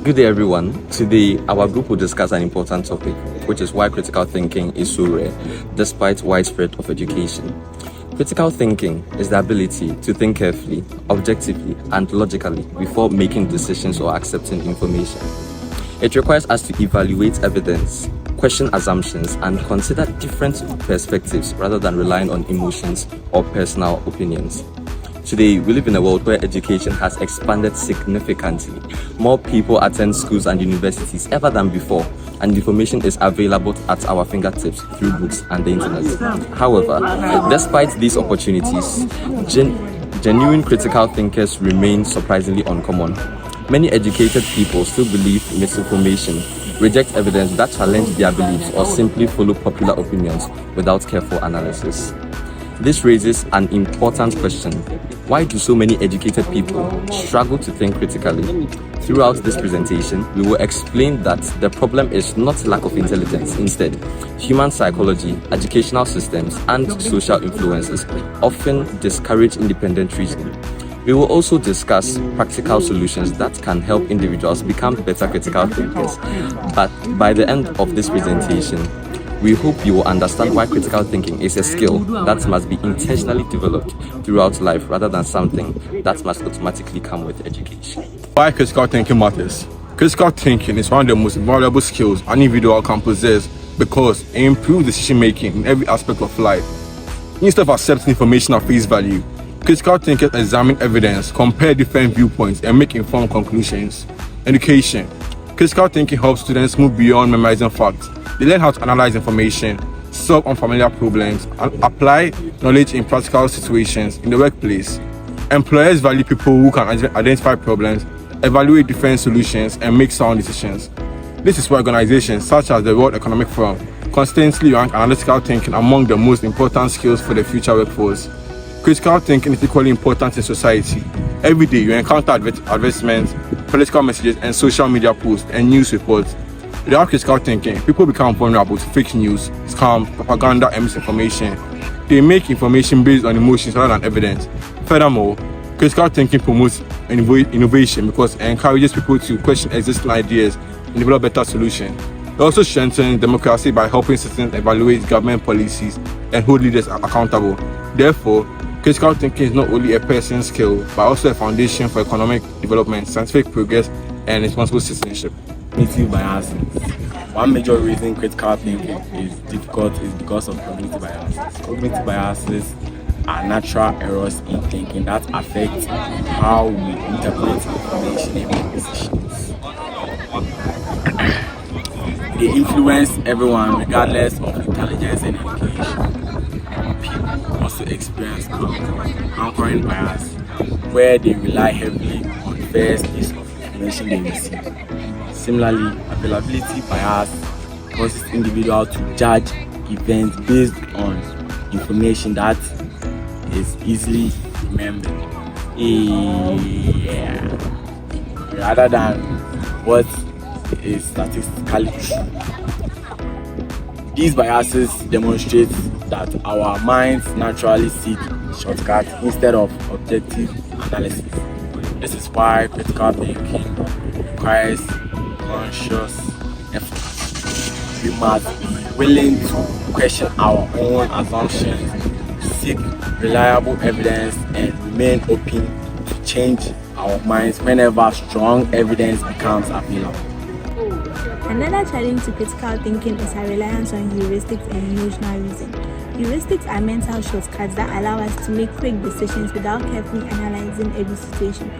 Good day, everyone. Today, our group will discuss an important topic, which is why critical thinking is so rare, despite widespread of education. Critical thinking is the ability to think carefully, objectively, and logically before making decisions or accepting information. It requires us to evaluate evidence, question assumptions, and consider different perspectives rather than relying on emotions or personal opinions. Today, we live in a world where education has expanded significantly. More people attend schools and universities ever than before, and information is available at our fingertips through books and the internet. However, despite these opportunities, genuine critical thinkers remain surprisingly uncommon. Many educated people still believe misinformation, reject evidence that challenge their beliefs, or simply follow popular opinions without careful analysis. This raises an important question. Why do so many educated people struggle to think critically? Throughout this presentation, we will explain that the problem is not lack of intelligence. Instead, human psychology, educational systems, and social influences often discourage independent reasoning. We will also discuss practical solutions that can help individuals become better critical thinkers. But by the end of this presentation, we hope you will understand why critical thinking is a skill that must be intentionally developed throughout life rather than something that must automatically come with education. Why critical thinking matters? Critical thinking is one of the most valuable skills an individual can possess because it improves decision making in every aspect of life. Instead of accepting information at face value, critical thinkers examine evidence, compare different viewpoints, and make informed conclusions. Education. Critical thinking helps students move beyond memorizing facts. They learn how to analyze information, solve unfamiliar problems, and apply knowledge in practical situations in the workplace. Employers value people who can identify problems, evaluate different solutions, and make sound decisions. This is why organizations such as the World Economic Forum constantly rank analytical thinking among the most important skills for the future workforce. Critical thinking is equally important in society. Every day you encounter advertisements, political messages, and social media posts and news reports. Without critical thinking, people become vulnerable to fake news, scam, propaganda, and misinformation. They make information based on emotions rather than evidence. Furthermore, critical thinking promotes innovation because it encourages people to question existing ideas and develop better solutions. It also strengthens democracy by helping citizens evaluate government policies and hold leaders accountable. Therefore, critical thinking is not only a person's skill, but also a foundation for economic development, scientific progress, and responsible citizenship. Cognitive biases. One major reason critical thinking is difficult is because of cognitive biases. Cognitive biases are natural errors in thinking that affect how we interpret information and make decisions. They influence everyone regardless of intelligence and education. People also experience anchoring bias, where they rely heavily on the first piece of information they receive. Similarly, availability bias causes individuals to judge events based on information that is easily remembered, rather than what is statistically true. These biases demonstrate that our minds naturally seek shortcuts instead of objective analysis. This is why critical thinking requires conscious effort. We must be willing to question our own assumptions, seek reliable evidence, and remain open to change our minds whenever strong evidence becomes available. Another challenge to critical thinking is our reliance on heuristics and emotional reasoning. Heuristics are mental shortcuts that allow us to make quick decisions without carefully analyzing every situation.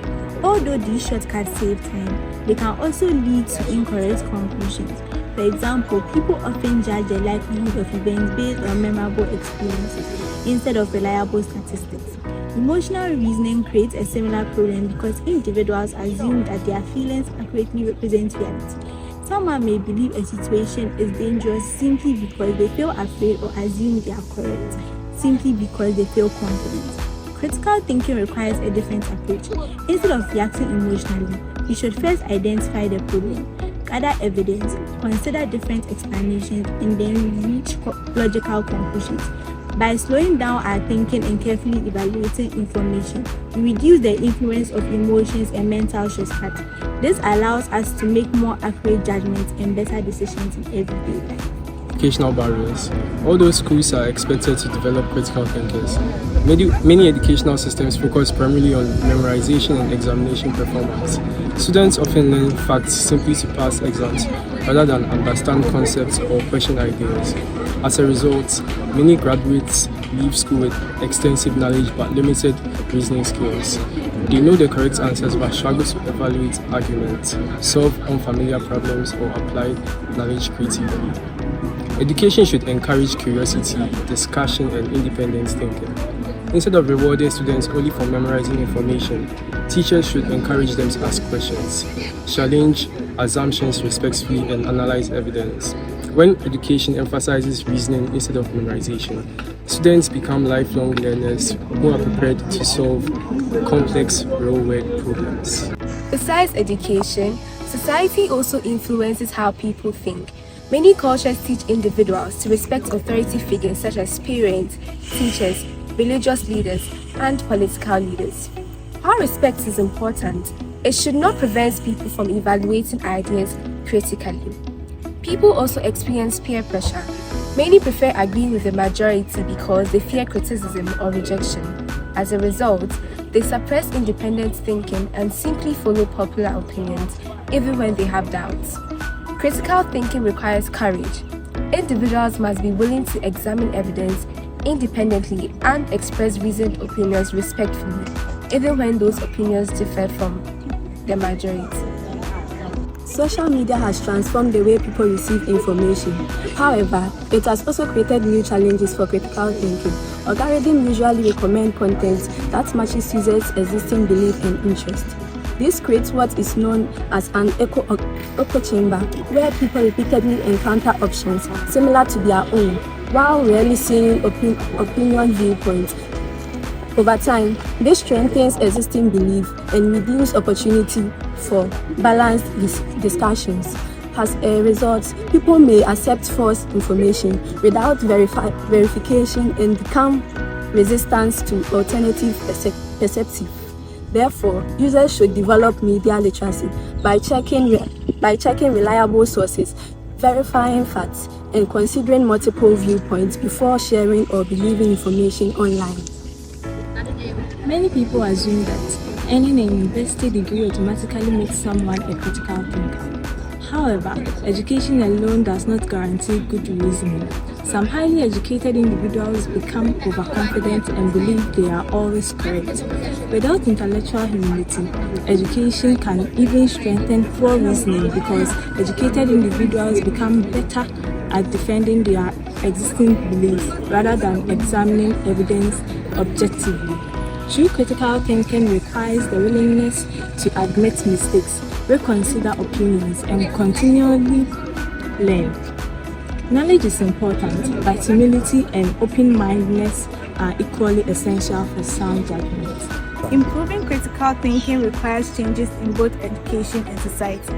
Although these shortcuts save time, they can also lead to incorrect conclusions. For example, people often judge the likelihood of events based on memorable experiences instead of reliable statistics. Emotional reasoning creates a similar problem because individuals assume that their feelings accurately represent reality. Someone may believe a situation is dangerous simply because they feel afraid or assume they are correct, simply because they feel confident. Critical thinking requires a different approach. Instead of reacting emotionally, you should first identify the problem, gather evidence, consider different explanations, and then reach logical conclusions. By slowing down our thinking and carefully evaluating information, we reduce the influence of emotions and mental shortcuts. This allows us to make more accurate judgments and better decisions in everyday life. Educational barriers. Although schools are expected to develop critical thinkers, many educational systems focus primarily on memorization and examination performance. Students often learn facts simply to pass exams rather than understand concepts or question ideas. As a result, many graduates leave school with extensive knowledge but limited reasoning skills. They know the correct answers but struggle to evaluate arguments, solve unfamiliar problems, or apply knowledge creatively. Education should encourage curiosity, discussion, and independent thinking. Instead of rewarding students only for memorizing information, teachers should encourage them to ask questions, challenge assumptions respectfully, and analyze evidence. When education emphasizes reasoning instead of memorization, students become lifelong learners who are prepared to solve complex real-world problems. Besides education, society also influences how people think. Many cultures teach individuals to respect authority figures such as parents, teachers, religious leaders, and political leaders. While respect is important, it should not prevent people from evaluating ideas critically. People also experience peer pressure. Many prefer agreeing with the majority because they fear criticism or rejection. As a result, they suppress independent thinking and simply follow popular opinions, even when they have doubts. Critical thinking requires courage. Individuals must be willing to examine evidence independently and express reasoned opinions respectfully, even when those opinions differ from the majority. Social media has transformed the way people receive information. However, it has also created new challenges for critical thinking. Algorithms usually recommend content that matches users' existing belief and interest. This creates what is known as an echo chamber, where people repeatedly encounter options similar to their own, while rarely seeing opinion viewpoints. Over time, this strengthens existing belief and reduces opportunity for balanced discussions. As a result, people may accept false information without verification and become resistant to alternative perspectives. Therefore, users should develop media literacy by checking reliable sources, verifying facts, and considering multiple viewpoints before sharing or believing information online. Many people assume that earning a university degree automatically makes someone a critical thinker. However, education alone does not guarantee good reasoning. Some highly educated individuals become overconfident and believe they are always correct. Without intellectual humility, education can even strengthen poor reasoning because educated individuals become better at defending their existing beliefs rather than examining evidence objectively. True critical thinking requires the willingness to admit mistakes, reconsider opinions, and continually learn. Knowledge is important, but humility and open-mindedness are equally essential for sound judgment. Improving critical thinking requires changes in both education and society.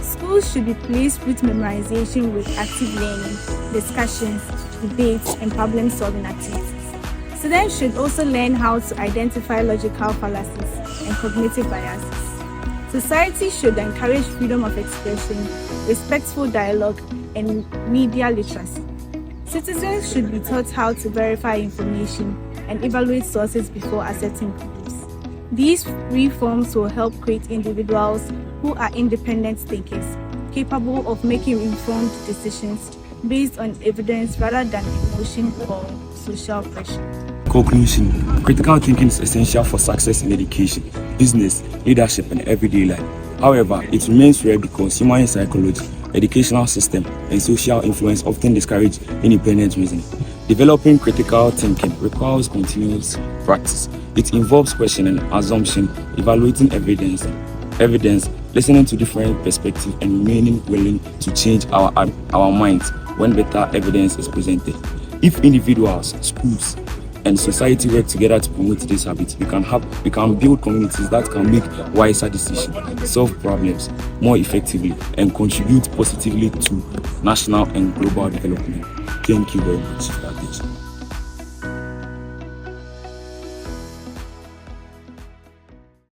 Schools should be placed with memorization with active learning, discussions, debates, and problem-solving activities. Students should also learn how to identify logical fallacies and cognitive biases. Society should encourage freedom of expression, respectful dialogue, and media literacy. Citizens should be taught how to verify information and evaluate sources before accepting beliefs. These reforms will help create individuals who are independent thinkers, capable of making informed decisions based on evidence rather than emotion or social pressure. Conclusion: critical thinking is essential for success in education, business, leadership, and everyday life. However, it remains rare because human psychology, educational system, and social influence often discourage independent reasoning. Developing critical thinking requires continuous practice. It involves questioning, assumption, evaluating evidence, listening to different perspectives, and remaining willing to change our minds when better evidence is presented. If individuals, schools, and society work together to promote this habit, we can build communities that can make wiser decisions, solve problems more effectively, and contribute positively to national and global development. Thank you very much.